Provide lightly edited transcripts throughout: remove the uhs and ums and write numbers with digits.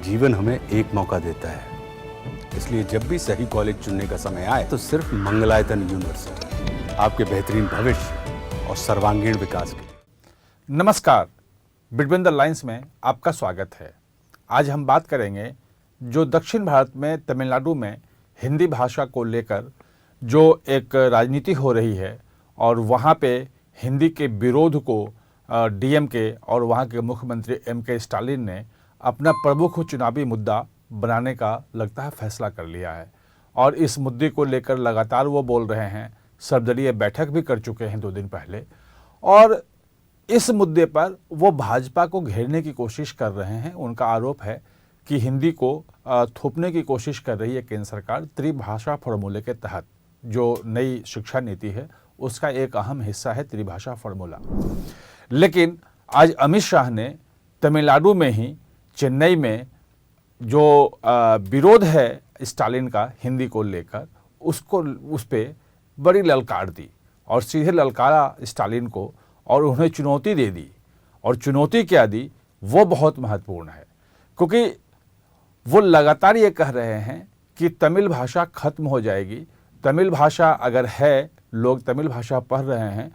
जीवन हमें एक मौका देता है, इसलिए जब भी सही कॉलेज चुनने का समय आए तो सिर्फ मंगलायतन यूनिवर्सिटी आपके बेहतरीन भविष्य और सर्वांगीण विकास के लिए। नमस्कार, बिटवीन द लाइन्स में आपका स्वागत है। आज हम बात करेंगे जो दक्षिण भारत में तमिलनाडु में हिंदी भाषा को लेकर जो एक राजनीति हो रही है और वहाँ पे हिंदी के विरोध को डीएमके और वहाँ के मुख्यमंत्री एमके स्टालिन ने अपना प्रमुख चुनावी मुद्दा बनाने का लगता है फैसला कर लिया है और इस मुद्दे को लेकर लगातार वो बोल रहे हैं। सर्वदलीय बैठक भी कर चुके हैं 2 दिन पहले और इस मुद्दे पर वो भाजपा को घेरने की कोशिश कर रहे हैं। उनका आरोप है कि हिंदी को थोपने की कोशिश कर रही है केंद्र सरकार। त्रिभाषा फॉर्मूले के तहत जो नई शिक्षा नीति है उसका एक अहम हिस्सा है त्रिभाषा फॉर्मूला। लेकिन आज अमित शाह ने तमिलनाडु में ही चेन्नई में जो विरोध है स्टालिन का हिंदी को लेकर उस पर बड़ी ललकार दी और सीधे ललकारा स्टालिन को और उन्हें चुनौती दे दी। और चुनौती क्या दी वो बहुत महत्वपूर्ण है, क्योंकि वो लगातार ये कह रहे हैं कि तमिल भाषा खत्म हो जाएगी। तमिल भाषा अगर है, लोग तमिल भाषा पढ़ रहे हैं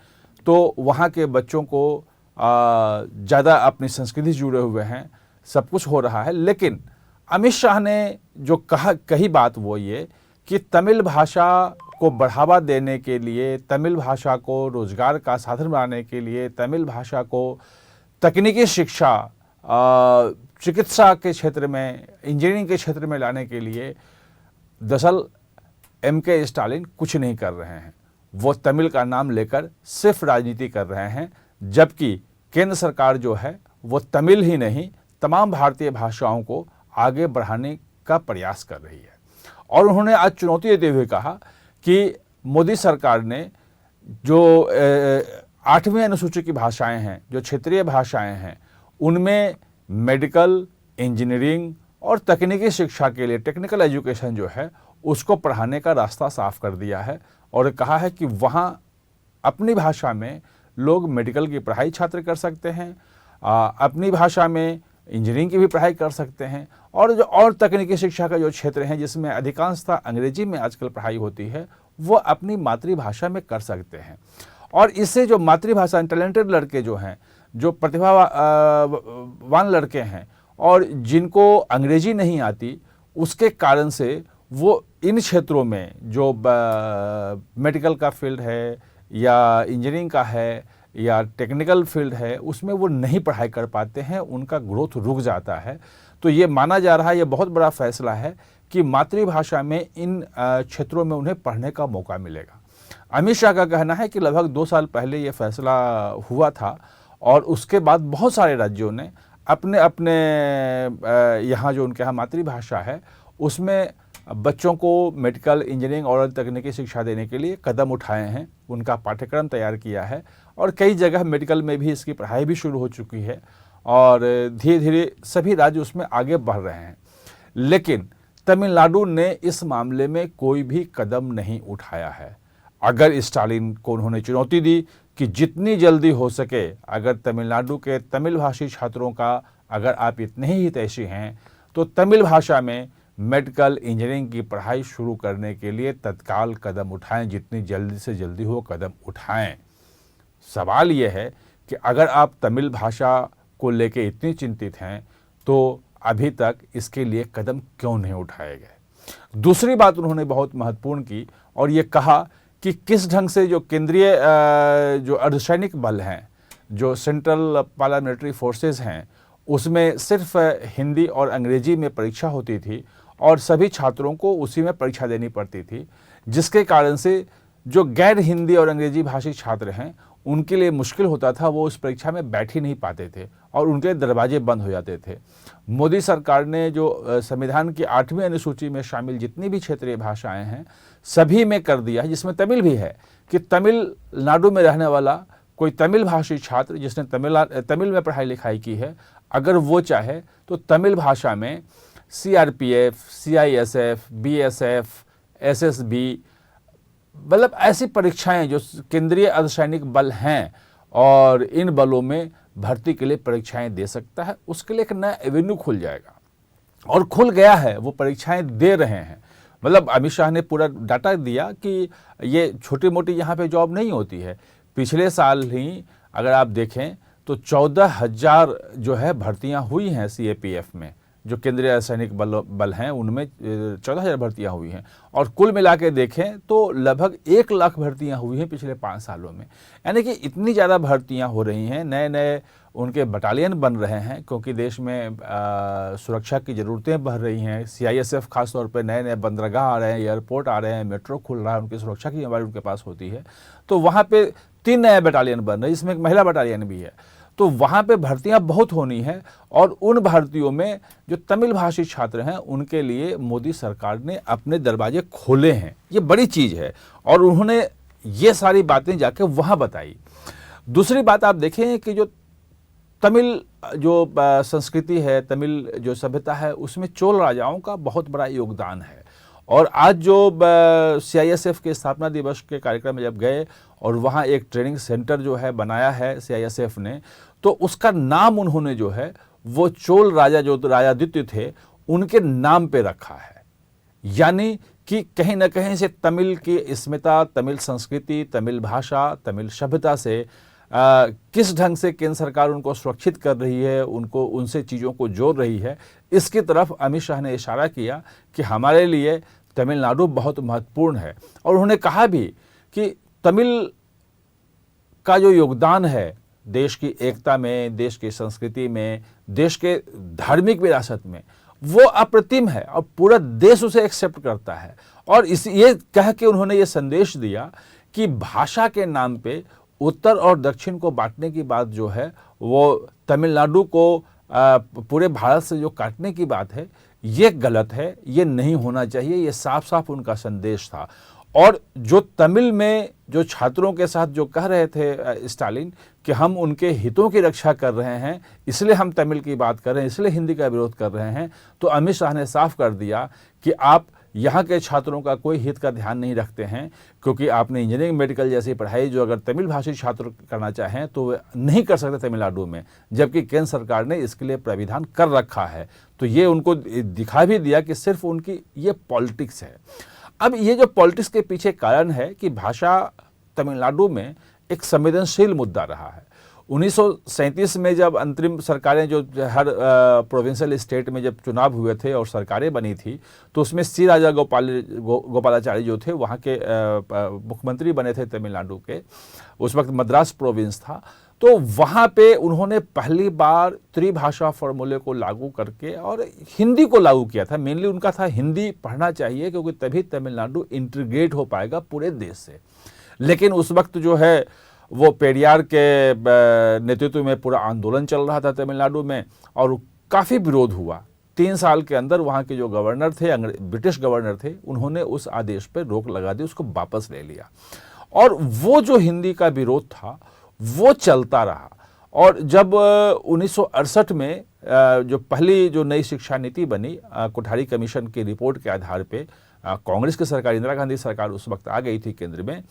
तो वहाँ के बच्चों को ज़्यादा अपनी संस्कृति से जुड़े हुए हैं, सब कुछ हो रहा है। लेकिन अमित शाह ने जो कही बात वो ये कि तमिल भाषा को बढ़ावा देने के लिए, तमिल भाषा को रोजगार का साधन बनाने के लिए, तमिल भाषा को तकनीकी शिक्षा, चिकित्सा के क्षेत्र में, इंजीनियरिंग के क्षेत्र में लाने के लिए दरअसल एमके स्टालिन कुछ नहीं कर रहे हैं। वो तमिल का नाम लेकर सिर्फ राजनीति कर रहे हैं, जबकि केंद्र सरकार जो है वो तमिल ही नहीं तमाम भारतीय भाषाओं को आगे बढ़ाने का प्रयास कर रही है। और उन्होंने आज चुनौती देते हुए कहा कि मोदी सरकार ने जो 8वीं अनुसूची की भाषाएं हैं, जो क्षेत्रीय भाषाएं हैं, उनमें मेडिकल, इंजीनियरिंग और तकनीकी शिक्षा के लिए टेक्निकल एजुकेशन जो है उसको पढ़ाने का रास्ता साफ कर दिया है और कहा है कि वहाँ अपनी भाषा में लोग मेडिकल की पढ़ाई छात्र कर सकते हैं, अपनी भाषा में इंजीनियरिंग की भी पढ़ाई कर सकते हैं और जो और तकनीकी शिक्षा का जो क्षेत्र हैं जिसमें अधिकांशतः अंग्रेजी में आजकल पढ़ाई होती है वो अपनी मातृभाषा में कर सकते हैं। और इससे जो मातृभाषा टैलेंटेड लड़के जो हैं, जो प्रतिभावान लड़के हैं और जिनको अंग्रेजी नहीं आती, उसके कारण से वो इन क्षेत्रों में जो मेडिकल का फील्ड है या इंजीनियरिंग का है या टेक्निकल फील्ड है उसमें वो नहीं पढ़ाई कर पाते हैं, उनका ग्रोथ रुक जाता है। तो ये माना जा रहा है, ये बहुत बड़ा फैसला है कि मातृभाषा में इन क्षेत्रों में उन्हें पढ़ने का मौका मिलेगा। अमित शाह का कहना है कि लगभग 2 साल पहले ये फैसला हुआ था और उसके बाद बहुत सारे राज्यों ने अपने अपने यहाँ जो उनके यहाँ मातृभाषा है उसमें बच्चों को मेडिकल, इंजीनियरिंग और तकनीकी शिक्षा देने के लिए कदम उठाए हैं, उनका पाठ्यक्रम तैयार किया है और कई जगह मेडिकल में भी इसकी पढ़ाई भी शुरू हो चुकी है और धीरे धीरे सभी राज्य उसमें आगे बढ़ रहे हैं। लेकिन तमिलनाडु ने इस मामले में कोई भी कदम नहीं उठाया है। अगर स्टालिन को उन्होंने चुनौती दी कि जितनी जल्दी हो सके अगर तमिलनाडु के तमिल भाषी छात्रों का अगर आप इतने ही हितैषी हैं तो तमिल भाषा में मेडिकल, इंजीनियरिंग की पढ़ाई शुरू करने के लिए तत्काल कदम उठाएं, जितनी जल्दी से जल्दी हो कदम उठाएं। सवाल यह है कि अगर आप तमिल भाषा को लेके इतनी चिंतित हैं तो अभी तक इसके लिए कदम क्यों नहीं उठाए गए। दूसरी बात उन्होंने बहुत महत्वपूर्ण की और ये कहा कि किस ढंग से जो केंद्रीय जो अर्धसैनिक बल हैं, जो सेंट्रल पैरामिलिट्री फोर्सेस हैं, उसमें सिर्फ हिंदी और अंग्रेजी में परीक्षा होती थी और सभी छात्रों को उसी में परीक्षा देनी पड़ती थी, जिसके कारण से जो गैर हिंदी और अंग्रेजी भाषी छात्र हैं उनके लिए मुश्किल होता था, वो उस परीक्षा में बैठ ही नहीं पाते थे और उनके दरवाजे बंद हो जाते थे। मोदी सरकार ने जो संविधान की 8वीं अनुसूची में शामिल जितनी भी क्षेत्रीय भाषाएं हैं सभी में कर दिया है, जिसमें तमिल भी है, कि तमिलनाडु में रहने वाला कोई तमिल भाषी छात्र जिसने तमिल में पढ़ाई लिखाई की है, अगर वो चाहे तो तमिल भाषा में CRPF, CISF, BSF, SSB, मतलब ऐसी परीक्षाएं जो केंद्रीय अर्धसैनिक बल हैं और इन बलों में भर्ती के लिए परीक्षाएं दे सकता है, उसके लिए एक नया एवेन्यू खुल जाएगा। और खुल गया है, वो परीक्षाएं दे रहे हैं। मतलब अमित शाह ने पूरा डाटा दिया कि ये छोटी मोटी यहाँ पे जॉब नहीं होती है। पिछले साल ही अगर आप देखें तो 14,000 जो है भर्तियां हुई हैं सीएपीएफ में, जो केंद्रीय अर्धसैनिक बल हैं उनमें 14,000 भर्तियां हुई हैं, और कुल मिला के देखें तो लगभग 1 लाख भर्तियां हुई हैं पिछले 5 सालों में। यानी कि इतनी ज़्यादा भर्तियां हो रही हैं, नए नए उनके बटालियन बन रहे हैं, क्योंकि देश में सुरक्षा की ज़रूरतें बढ़ रही हैं। सीआईएसएफ खास तौर पे नए नए बंदरगाह आ रहे हैं, एयरपोर्ट आ रहे हैं, मेट्रो खुल रहा है, उनकी सुरक्षा की जिम्मेदारी उनके पास होती है। तो वहाँ पे 3 नए बटालियन बन रहे हैं, इसमें एक महिला बटालियन भी है। तो वहाँ पे भर्तियाँ बहुत होनी है, और उन भर्तियों में जो तमिल भाषी छात्र हैं उनके लिए मोदी सरकार ने अपने दरवाजे खोले हैं। ये बड़ी चीज़ है, और उन्होंने ये सारी बातें जाके वहाँ बताई। दूसरी बात आप देखें कि जो तमिल जो संस्कृति है, तमिल जो सभ्यता है, उसमें चोल राजाओं का बहुत बड़ा योगदान है। और आज जो सीआईएसएफ के स्थापना दिवस के कार्यक्रम में जब गए और वहाँ एक ट्रेनिंग सेंटर जो है बनाया है सीआईएसएफ ने, तो उसका नाम उन्होंने जो है वो चोल राजा जो राजादित्य थे उनके नाम पे रखा है। यानी कि कहीं ना कहीं से तमिल की अस्मिता, तमिल संस्कृति, तमिल भाषा, तमिल सभ्यता से किस ढंग से केंद्र सरकार उनको सुरक्षित कर रही है, उनको उनसे चीज़ों को जोड़ रही है, इसकी तरफ अमित शाह ने इशारा किया कि हमारे लिए तमिलनाडु बहुत महत्वपूर्ण है। और उन्होंने कहा भी कि तमिल का जो योगदान है देश की एकता में, देश की संस्कृति में, देश के धार्मिक विरासत में, वो अप्रतिम है और पूरा देश उसे एक्सेप्ट करता है। और ये कह के उन्होंने ये संदेश दिया कि भाषा के नाम पे उत्तर और दक्षिण को बांटने की बात जो है वो तमिलनाडु को पूरे भारत से जो काटने की बात है, ये गलत है, ये नहीं होना चाहिए। ये साफ साफ उनका संदेश था। और जो तमिल में जो छात्रों के साथ जो कह रहे थे स्टालिन कि हम उनके हितों की रक्षा कर रहे हैं, इसलिए हम तमिल की बात कर रहे हैं, इसलिए हिंदी का विरोध कर रहे हैं, तो अमित शाह ने साफ कर दिया कि आप यहाँ के छात्रों का कोई हित का ध्यान नहीं रखते हैं, क्योंकि आपने इंजीनियरिंग मेडिकल जैसी पढ़ाई जो अगर तमिल भाषी छात्र करना चाहें तो वे नहीं कर सकते तमिलनाडु में, जबकि केंद्र सरकार ने इसके लिए प्राविधान कर रखा है। तो ये उनको दिखा भी दिया कि सिर्फ उनकी ये पॉलिटिक्स है। अब ये जो पॉलिटिक्स के पीछे कारण है कि भाषा तमिलनाडु में एक संवेदनशील मुद्दा रहा है। 1937 में जब अंतरिम सरकारें जो हर प्रोविंशियल स्टेट में जब चुनाव हुए थे और सरकारें बनी थी, तो उसमें सी राजा गोपालाचारी जो थे वहाँ के मुख्यमंत्री बने थे तमिलनाडु के। उस वक्त मद्रास प्रोविंस था। तो वहाँ पे उन्होंने पहली बार त्रिभाषा फॉर्मूले को लागू करके और हिंदी को लागू किया था। मेनली उनका था हिंदी पढ़ना चाहिए, क्योंकि तभी तमिलनाडु इंटीग्रेट हो पाएगा पूरे देश से। लेकिन उस वक्त जो है वो पेरियार के नेतृत्व में पूरा आंदोलन चल रहा था तमिलनाडु में, और काफ़ी विरोध हुआ। 3 साल के अंदर वहाँ के जो गवर्नर थे, ब्रिटिश गवर्नर थे, उन्होंने उस आदेश पर रोक लगा दी, उसको वापस ले लिया। और वो जो हिंदी का विरोध था वो चलता रहा। और जब 1968 में जो पहली जो नई शिक्षा नीति बनी, कोठारी कमीशन की रिपोर्ट के आधार पे कांग्रेस की सरकार, इंदिरा गांधी सरकार उस वक्त आ गई थी केंद्र में,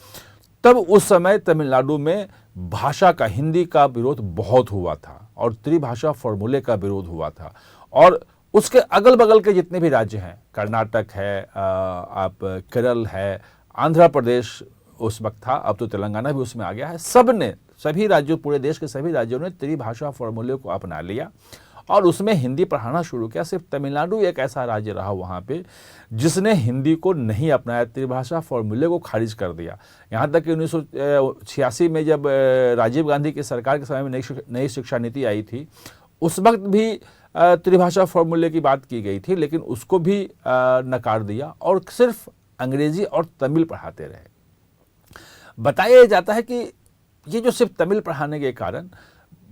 तब उस समय तमिलनाडु में भाषा का, हिंदी का विरोध बहुत हुआ था और त्रिभाषा फॉर्मूले का विरोध हुआ था। और उसके अगल बगल के जितने भी राज्य हैं, कर्नाटक है, आप केरल है, आंध्र प्रदेश उस वक्त था, अब तो तेलंगाना भी उसमें आ गया है, सभी राज्यों, पूरे देश के सभी राज्यों ने त्रिभाषा फॉर्मूले को अपना लिया और उसमें हिंदी पढ़ाना शुरू किया। सिर्फ तमिलनाडु एक ऐसा राज्य रहा वहाँ पे जिसने हिंदी को नहीं अपनाया, त्रिभाषा फॉर्मूले को खारिज कर दिया। यहाँ तक कि 1986 में जब राजीव गांधी की सरकार के समय में नई शिक्षा नीति आई थी, उस वक्त भी त्रिभाषा फॉर्मूले की बात की गई थी, लेकिन उसको भी नकार दिया और सिर्फ अंग्रेजी और तमिल पढ़ाते रहे। बताया जाता है कि ये जो सिर्फ तमिल पढ़ाने के कारण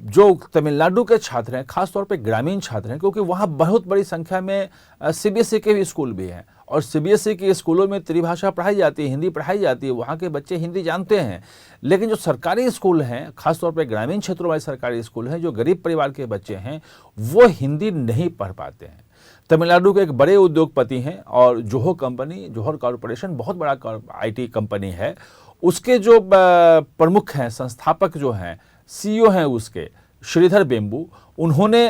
जो तमिलनाडु के छात्र हैं, खासतौर पे ग्रामीण छात्र हैं, क्योंकि वहाँ बहुत बड़ी संख्या में सीबीएसई के भी स्कूल भी हैं और सीबीएसई के स्कूलों में त्रिभाषा पढ़ाई जाती है, हिंदी पढ़ाई जाती है, वहाँ के बच्चे हिंदी जानते हैं। लेकिन जो सरकारी स्कूल हैं, खासतौर पे ग्रामीण क्षेत्रों वाले सरकारी स्कूल हैं, जो गरीब परिवार के बच्चे हैं, वो हिंदी नहीं पढ़ पाते हैं। तमिलनाडु के एक बड़े उद्योगपति हैं और जोहर कॉरपोरेशन बहुत बड़ा IT कंपनी है, उसके जो प्रमुख हैं, संस्थापक जो हैं, CEO हैं उसके, श्रीधर बेम्बू, उन्होंने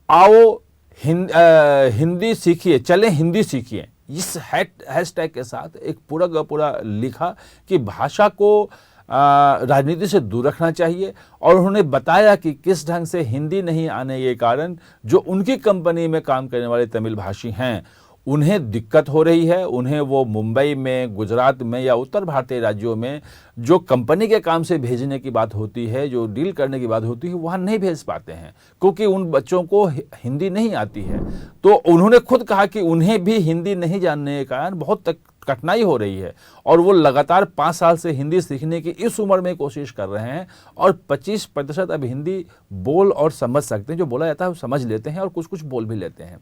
आओ हिंदी सीखिए, चलें हिंदी सीखिए, इस हैशटैग के साथ एक पूरा का पूरा लिखा कि भाषा को राजनीति से दूर रखना चाहिए। और उन्होंने बताया कि किस ढंग से हिंदी नहीं आने के कारण जो उनकी कंपनी में काम करने वाले तमिल भाषी हैं उन्हें दिक्कत हो रही है। उन्हें वो मुंबई में, गुजरात में या उत्तर भारतीय राज्यों में जो कंपनी के काम से भेजने की बात होती है, जो डील करने की बात होती है, वहाँ नहीं भेज पाते हैं क्योंकि उन बच्चों को हिंदी नहीं आती है। तो उन्होंने खुद कहा कि उन्हें भी हिंदी नहीं जानने के कारण बहुत कठिनाई हो रही है और वो लगातार 5 साल से हिंदी सीखने की इस उम्र में कोशिश कर रहे हैं और 25% अब हिंदी बोल और समझ सकते हैं। जो बोला जाता है वो समझ लेते हैं और कुछ कुछ बोल भी लेते हैं।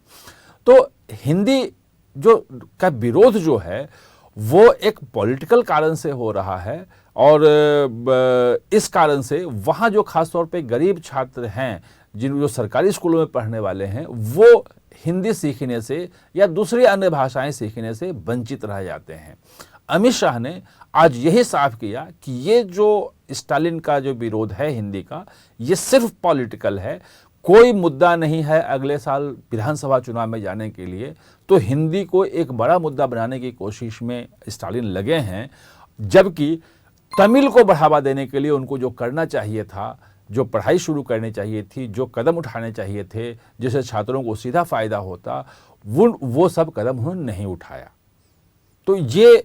तो हिंदी जो का विरोध जो है वो एक पॉलिटिकल कारण से हो रहा है और इस कारण से वहाँ जो खासतौर पे गरीब छात्र हैं, जो सरकारी स्कूलों में पढ़ने वाले हैं, वो हिंदी सीखने से या दूसरी अन्य भाषाएं सीखने से वंचित रह जाते हैं। अमित शाह ने आज यही साफ किया कि ये जो स्टालिन का जो विरोध है हिंदी का, ये सिर्फ पॉलिटिकल है, कोई मुद्दा नहीं है अगले साल विधानसभा चुनाव में जाने के लिए। तो हिंदी को एक बड़ा मुद्दा बनाने की कोशिश में स्टालिन लगे हैं, जबकि तमिल को बढ़ावा देने के लिए उनको जो करना चाहिए था, जो पढ़ाई शुरू करनी चाहिए थी, जो कदम उठाने चाहिए थे जिससे छात्रों को सीधा फायदा होता, वो सब कदम उन्होंने नहीं उठाया। तो ये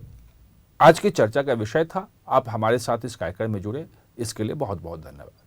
आज की चर्चा का विषय था। आप हमारे साथ इस कार्यक्रम में जुड़े, इसके लिए बहुत बहुत धन्यवाद।